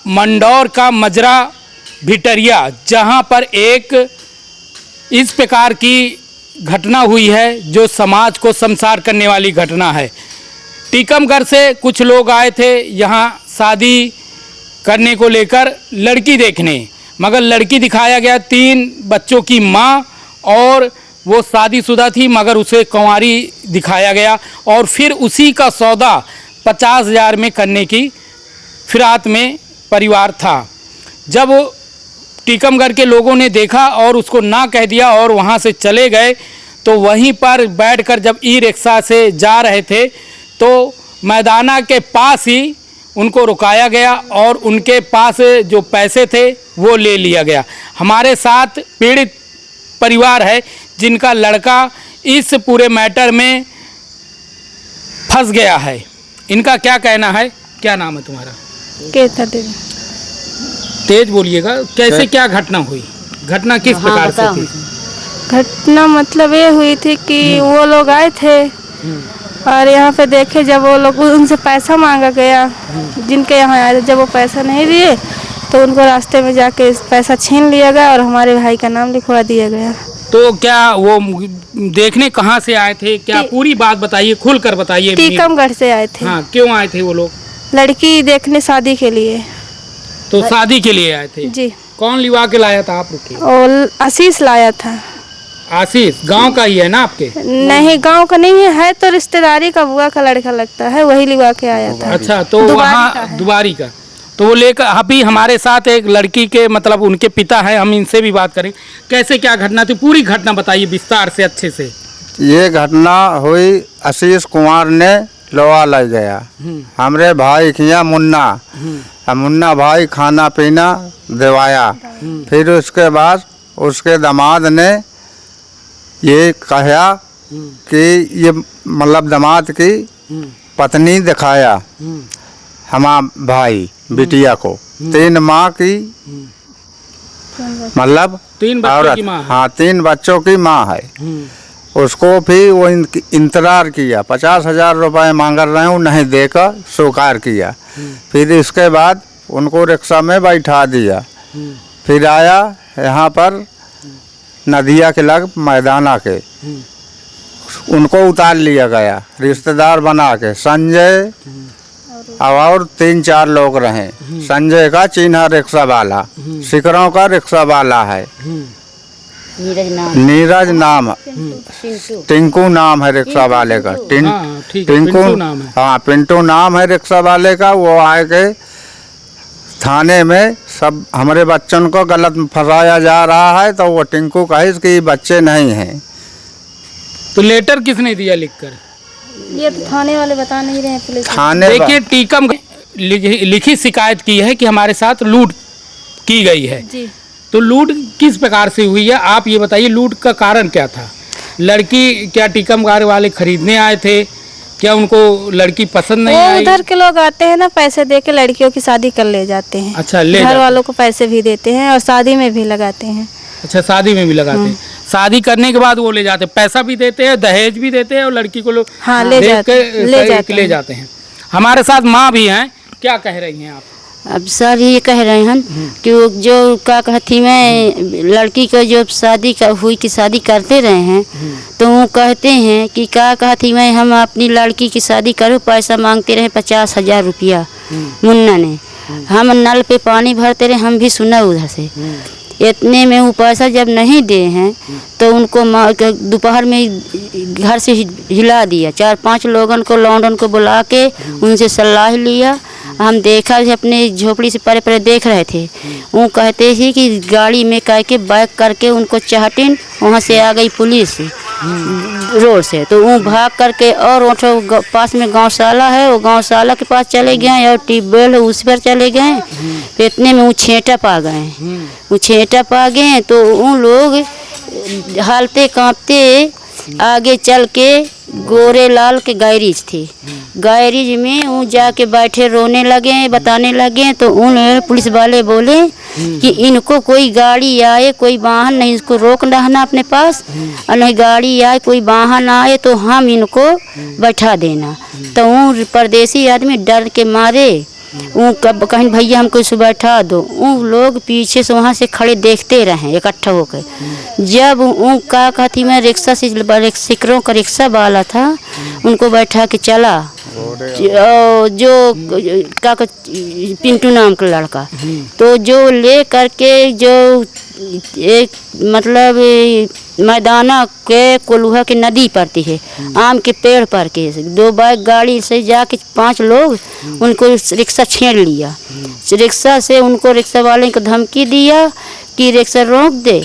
मंडौर का मजरा भिटरिया, जहां पर एक इस प्रकार की घटना हुई है जो समाज को शर्मसार करने वाली घटना है। टीकमगढ़ से कुछ लोग आए थे यहाँ शादी करने को लेकर, लड़की देखने, मगर लड़की दिखाया गया 3 बच्चों की माँ और वो शादीशुदा थी मगर उसे कुंवारी दिखाया गया और फिर उसी का सौदा 50,000 में करने की फिरात में परिवार था। जब टीकमगढ़ के लोगों ने देखा और उसको ना कह दिया और वहाँ से चले गए, तो वहीं पर बैठकर जब ई रिक्शा से जा रहे थे तो मैदाना के पास ही उनको रुकाया गया और उनके पास जो पैसे थे वो ले लिया गया। हमारे साथ पीड़ित परिवार है जिनका लड़का इस पूरे मैटर में फंस गया है। इनका क्या कहना है? क्या नाम है तुम्हारा? तेज बोलिएगा। कैसे क्या घटना हुई? घटना किस प्रकार से थी? घटना मतलब ये हुई थी कि वो लोग आए थे और यहाँ पे देखे, जब वो लोग उनसे पैसा मांगा गया, जिनके यहाँ आए थे, जब वो पैसा नहीं दिए तो उनको रास्ते में जाके पैसा छीन लिया गया और हमारे भाई का नाम लिखवा दिया गया। तो क्या वो देखने कहाँ से आए थे? क्या पूरी बात बताइए, खुल कर बताइए। टीकमगढ़ से आए थे। हाँ, क्यों आए थे वो लोग? लड़की देखने, शादी के लिए। तो शादी के लिए आए थे जी। कौन लिवा के लाया था आप लोग के? और आशीष लाया था। आशीष गांव का ही है ना आपके? नहीं, गांव का नहीं है तो रिश्तेदारी का, बुआ का लड़का लगता है, वही लिवा के आया था। अच्छा, तो वहाँ दुबारी का तो वो लेकर अभी हमारे साथ एक लड़की के मतलब उनके पिता हैं, हम इनसे भी बात करें। कैसे क्या घटना थी? पूरी घटना बताइए विस्तार से, अच्छे से। ये घटना हुई, आशीष कुमार ने लोहा लग गया हमरे भाई किया मुन्ना भाई खाना पीना दिवाया। फिर उसके बाद उसके दामाद ने ये कहा कि ये मतलब दामाद की पत्नी दिखाया हमारा भाई बिटिया को, 3 माँ की मतलब 3 बच्चों की माँ। हाँ, 3 बच्चों की माँ है। उसको भी वो इंतजार किया, 50,000 रुपये मांग रहे हैं, वो नहीं देकर स्वीकार किया। फिर इसके बाद उनको रिक्शा में बैठा दिया। फिर आया यहाँ पर नदिया के लग मैदाना के, उनको उतार लिया गया रिश्तेदार बना के। संजय और 3-4 लोग रहे। संजय का चिन्ह रिक्शा वाला, सिकरों का रिक्शा वाला है, नीरज नाम, टिंकू नाम है रिक्शा वाले का। टिंकू, हाँ पिंटू नाम है रिक्शा वाले का। वो आए के थाने में सब हमारे बच्चों को गलत फंसाया जा रहा है, तो वो टिंकू कहे कि बच्चे नहीं हैं। तो लेटर किसने दिया लिखकर? ये तो थाने वाले बता नहीं रहे हैं, पुलिस थाने। देखिए, टीकमगढ़ लिखित शिकायत की है कि हमारे साथ लूट की गई है जी। तो लूट किस प्रकार से हुई है आप ये बताइए। लूट का कारण क्या था? लड़की क्या टीकमगढ़ वाले खरीदने आए थे? क्या उनको लड़की पसंद नहीं आई? उधर के लोग आते हैं ना, पैसे दे के लड़कियों की शादी कर ले जाते हैं। अच्छा, घर वालों को पैसे भी देते हैं और शादी में भी लगाते हैं। अच्छा, शादी में भी लगाते हैं। शादी करने के बाद वो ले जाते हैं, पैसा भी देते हैं, दहेज भी देते हैं और लड़की को लोग हाँ ले जाते हैं। हमारे साथ माँ भी हैं, क्या कह रही हैं आप? अब सर ये कह रहे हैं कि वो जो क्या कहती मैं लड़की को जो शादी हुई की शादी करते रहे हैं, तो वो कहते हैं कि क्या कहती मैं हम अपनी लड़की की शादी करूँ, पैसा मांगते रहे 50,000 रुपया मुन्ना ने। हम नल पे पानी भरते रहे, हम भी सुना उधर से। इतने में वो पैसा जब नहीं दे हैं तो उनको दोपहर में घर से हिला दिया। 4-5 लोगों को लौंडन को बुला के उनसे सलाह लिया। हम देखा अपने झोपड़ी से परे परे देख रहे थे। वो कहते थे कि गाड़ी में कह के बैक करके उनको चाहटिन, वहाँ से आ गई पुलिस रोड से, तो वो भाग करके और पास में गौशाला है, वो गौशाला के पास चले गए और ट्यूबवेल है उस पर चले गए। तो इतने में वो छेटा पा गए। वो छेटा पा गए तो उन लोग हालते कांपते आगे चल के गोरे लाल के गैरेज थे, गैरेज में वो जाके बैठे रोने लगे, बताने लगे। तो उन पुलिस वाले बोले कि इनको कोई गाड़ी आए, कोई वाहन नहीं, इसको रोक रहना अपने पास, और नहीं गाड़ी आए कोई वाहन आए तो हम इनको बैठा देना। तो वो परदेसी आदमी डर के मारे वो कब कहीं भैया हमको इसे बैठा दो, वो लोग पीछे से वहाँ से खड़े देखते रहे इकट्ठा होकर। जब वो का कहती मैं रिक्शा से सिकरों का रिक्शा वाला था उनको बैठा के चला, जो का पिंटू नाम का लड़का, तो जो ले करके जो एक मतलब मैदाना के कोल्हा की नदी पड़ती है, आम के पेड़ पर के 2 बाइक गाड़ी से जाके 5 लोग उनको रिक्शा छेड़ लिया। रिक्शा से उनको रिक्शा वाले को धमकी दिया कि रिक्शा रोक दे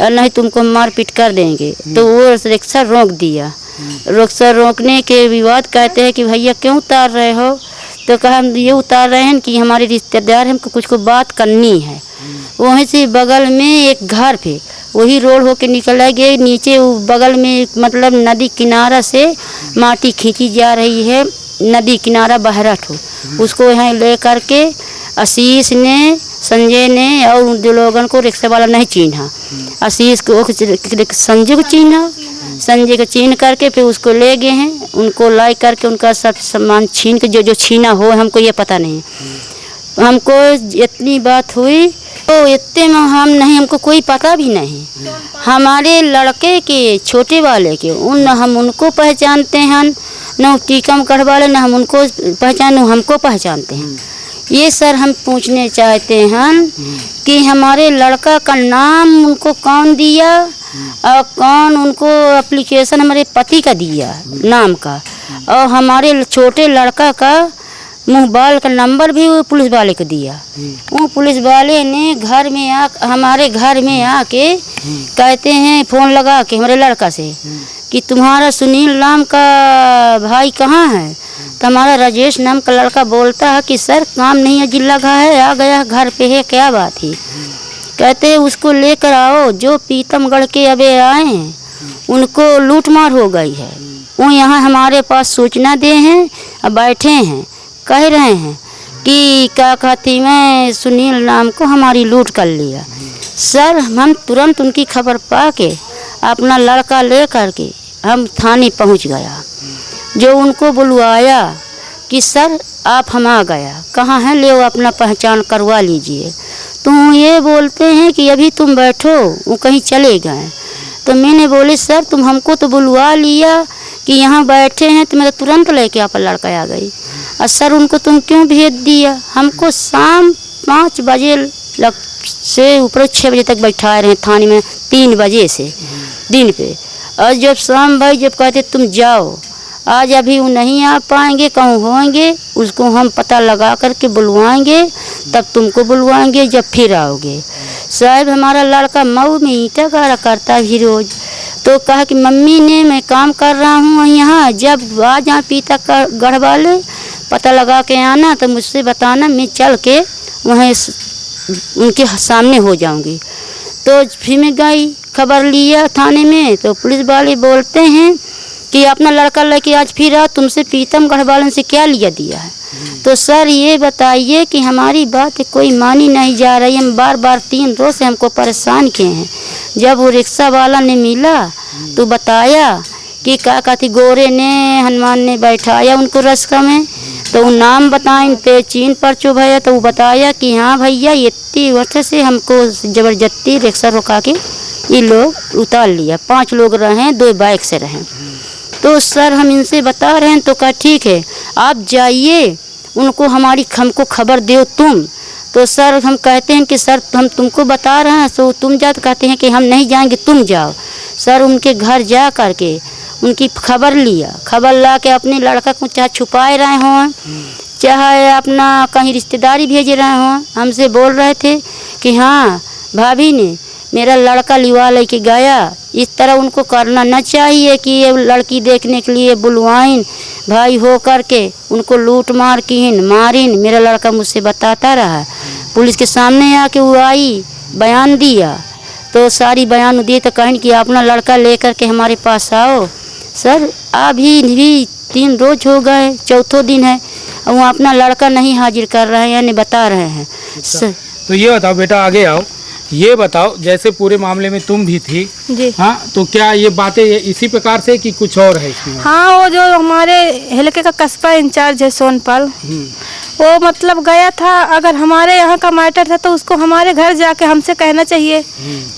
और नहीं तुमको मारपीट कर देंगे, तो वो रिक्शा रोक दिया। रिक्शा रोकने के विवाद कहते हैं कि भैया क्यों उतार रहे हो, तो कहा हम ये उतार रहे हैं कि हमारे रिश्तेदार हमको कुछ को बात करनी है। वहीं से बगल में एक घर पे वही रोड होके निकल गए नीचे, बगल में मतलब नदी किनारा से माटी खींची जा रही है, नदी किनारा बहरट हो, उसको यहाँ ले करके आशीष ने, संजय ने और 2 लोगों को रिक्शा वाला नहीं चीन्हा, आशीष को संजय को चीन्हा, संजय को छीन करके फिर उसको ले गए हैं। उनको लाई करके उनका सब सामान छीन के जो छीना हो हमको ये पता नहीं। हमको इतनी बात हुई तो इतने में हम नहीं, हमको कोई पता भी नहीं। हमारे लड़के के छोटे वाले के उन हम उनको पहचानते हैं, न टीकमगढ़ वाले न हम उनको पहचान, हमको पहचानते हैं। ये सर हम पूछने चाहते हैं कि हमारे लड़का का नाम उनको कौन दिया और कौन उनको एप्लीकेशन हमारे पति का दिया नाम का, और हमारे छोटे लड़का का मुँह बाल का नंबर भी वो पुलिस वाले को दिया। वो पुलिस वाले ने घर में हमारे घर में आके कहते हैं फ़ोन लगा के हमारे लड़का से कि तुम्हारा सुनील नाम का भाई कहाँ है, तो हमारा राजेश नाम का लड़का बोलता है कि सर काम नहीं है, जिला का है, आ गया घर पे है, क्या बात है। कहते हैं उसको लेकर आओ, जो पीतमगढ़ के अबे आए हैं उनको लूटमार हो गई है, वो यहाँ हमारे पास सूचना दे हैं और बैठे हैं, कह रहे हैं कि क्या कहती मैं सुनील नाम को हमारी लूट कर लिया। सर हम तुरंत उनकी खबर पा के अपना लड़का ले करके हम थाने पहुंच गया, जो उनको बुलवाया कि सर आप हम आ गया, कहाँ हैं, ले अपना पहचान करवा लीजिए। तो ये बोलते हैं कि अभी तुम बैठो, वो कहीं चले गए। तो मैंने बोले सर तुम हमको तो बुलवा लिया कि यहाँ बैठे हैं, तो मैं तुरंत लेके आप लड़का आ गई। और सर उनको तुम क्यों भेज दिया, हमको शाम 5 बजे से ऊपर 6 बजे तक बैठाए रहे थाने में, 3 बजे से दिन पे। और जब शाम भाई जब कहते तुम जाओ, आज अभी वो नहीं आ पाएंगे, कहूँ होंगे, उसको हम पता लगा करके बुलवाएंगे, तब तुमको बुलवाएंगे जब फिर आओगे। साहब हमारा लड़का मऊ में ईंटा गाड़ा करता ही रोज़, तो कहा कि मम्मी ने मैं काम कर रहा हूँ यहाँ, जब आ जहाँ पीता गढ़ वाले पता लगा के आना तो मुझसे बताना, मैं चल के वहाँ उनके सामने हो जाऊँगी। तो फिर मैं गई, खबर लिया थाने में, तो पुलिस वाले बोलते हैं कि अपना लड़का लेके आज फिर आ, तुमसे पीतमगढ़ वालों से क्या लिया दिया है। तो सर ये बताइए कि हमारी बात कोई मानी नहीं जा रही, हम बार बार 3 रोज से हमको परेशान किए हैं। जब वो रिक्शा वाला ने मिला तो बताया कि क्या कहती गोरे ने हनुमान ने बैठाया उनको रस्का में, तो वो नाम बताएं पे चीन पर चुभ है, तो वो बताया कि हाँ भैया इतनी वर्ष से हमको ज़बरदस्ती रिक्शा रुका के ये लोग उतार लिया, 5 लोग रहे, 2 बाइक से रहे। तो सर हम इनसे बता रहे हैं, तो कहा ठीक है आप जाइए, उनको हमको खबर दो तुम। तो सर हम कहते हैं कि सर हम तुमको बता रहे हैं, तो तुम जा, तो कहते हैं कि हम नहीं जाएंगे तुम जाओ। सर उनके घर जा करके उनकी खबर लिया, खबर ला के अपने लड़का को चाहे छुपाए रहे हों, चाहे अपना कहीं रिश्तेदारी भेज रहे हों, हमसे बोल रहे थे कि हाँ भाभी ने मेरा लड़का लिवा लेके गया। इस तरह उनको करना न चाहिए कि ये लड़की देखने के लिए बुलवाइन भाई हो करके उनको लूट मार कीन मारिन। मेरा लड़का मुझसे बताता रहा, पुलिस के सामने आके वो आई, बयान दिया, तो सारी बयान दिए, तो कहें कि अपना लड़का लेकर के हमारे पास आओ। सर अभी भी 3 रोज हो गए, 4थों दिन है, और वो अपना लड़का नहीं हाजिर कर रहे हैं, यानी बता रहे हैं। सर तो ये बताओ बेटा, आगे आओ, ये बताओ जैसे पूरे मामले में तुम भी थी जी। हाँ, तो क्या ये बातें इसी प्रकार से कि कुछ और है इसमें? हाँ वो जो हमारे हल्के का कस्बा इंचार्ज है सोनपाल, वो मतलब गया था, अगर हमारे यहाँ का मैटर था तो उसको हमारे घर जाके हमसे कहना चाहिए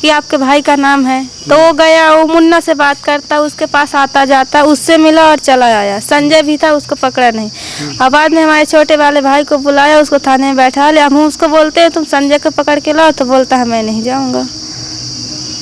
कि आपके भाई का नाम है। तो वो गया, वो मुन्ना से बात करता, उसके पास आता जाता, उससे मिला और चला आया। संजय भी था, उसको पकड़ा नहीं। और बाद में हमारे छोटे वाले भाई को बुलाया, उसको थाने में बैठा लिया। हम उसको बोलते हैं तुम संजय को पकड़ के लाओ, तो बोलता है मैं नहीं जाऊँगा।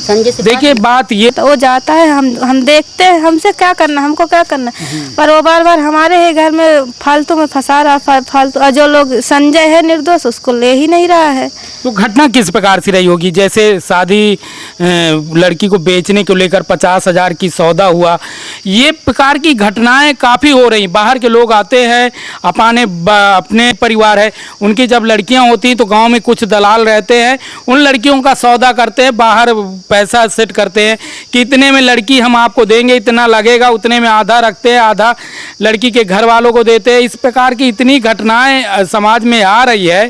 संजय से देखिए बात ये, तो वो जाता है, हम देखते हैं, हमसे क्या करना, हमको क्या करना। पर वो बार बार हमारे ही घर में फालतू में फंसा रहा, फालतू। और जो लोग संजय है निर्दोष, उसको ले ही नहीं रहा है। तो घटना किस प्रकार से रही होगी? जैसे शादी लड़की को बेचने को लेकर 50,000 की सौदा हुआ, ये प्रकार की घटनाएं काफ़ी हो रही। बाहर के लोग आते हैं, अपने परिवार है उनकी जब लड़कियां होती हैं तो गांव में कुछ दलाल रहते हैं, उन लड़कियों का सौदा करते हैं, बाहर पैसा सेट करते हैं कि इतने में लड़की हम आपको देंगे, इतना लगेगा, उतने में आधा रखते हैं, आधा लड़की के घर वालों को देते हैं। इस प्रकार की इतनी घटनाएं समाज में आ रही है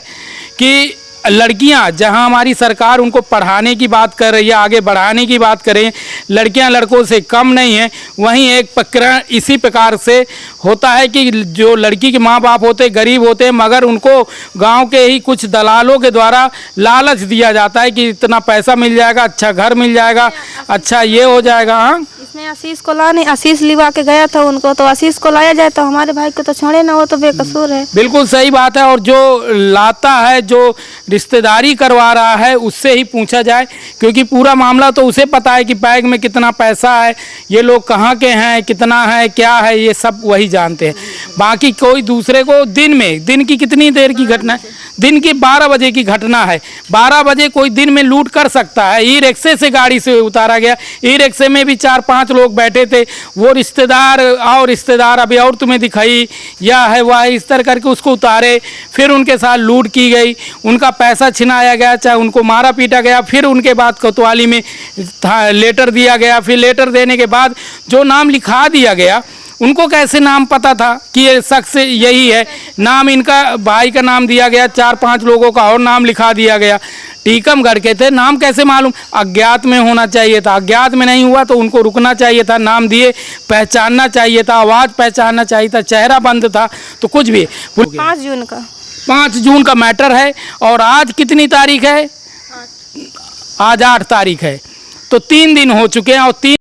कि लड़कियां, जहां हमारी सरकार उनको पढ़ाने की बात कर रही है, आगे बढ़ाने की बात करें, लड़कियां लड़कों से कम नहीं हैं, वहीं एक प्रकरण इसी प्रकार से होता है कि जो लड़की के माँ बाप होते गरीब होते हैं, मगर उनको गांव के ही कुछ दलालों के द्वारा लालच दिया जाता है कि इतना पैसा मिल जाएगा, अच्छा घर मिल जाएगा, अच्छा ये हो जाएगा। हाँ, इसमें आशीष को लाने, आशीष लिवा के गया था उनको, तो आशीष को लाया जाए तो हमारे भाई को तो छोड़े ना, वो तो बेकसूर है। बिल्कुल सही बात है। और जो लाता है, जो रिश्तेदारी करवा रहा है, उससे ही पूछा जाए, क्योंकि पूरा मामला तो उसे पता है कि बैग में कितना पैसा है, ये लोग कहाँ के हैं, कितना है, क्या है, ये सब वही जानते हैं। बाकी कोई दूसरे को दिन की कितनी देर की घटना है? दिन की 12 बजे की घटना है। 12 बजे कोई दिन में लूट कर सकता है। ई रिक्शे से गाड़ी से उतारा गया, ई रिक्शे में भी 4-5 लोग बैठे थे, वो रिश्तेदार अभी और तुम्हें दिखाई या है वह, इस तरह करके उसको उतारे, फिर उनके साथ लूट की गई, उनका पैसा छिनाया गया, चाहे उनको मारा पीटा गया। फिर उनके बाद कोतवाली में लेटर दिया गया, फिर लेटर देने के बाद जो नाम लिखा दिया गया, उनको कैसे नाम पता था कि ये शख्स यही है? नाम इनका भाई का नाम दिया गया, 4-5 लोगों का और नाम लिखा दिया गया। टीकमगढ़ के थे, नाम कैसे मालूम? अज्ञात में होना चाहिए था, अज्ञात में नहीं हुआ तो उनको रुकना चाहिए था, नाम दिए, पहचानना चाहिए था, आवाज़ पहचानना चाहिए था, चेहरा बंद था, तो कुछ भी। 5 जून का मैटर है। और आज कितनी तारीख है? आज 8 तारीख है, तो 3 दिन हो चुके हैं। और 3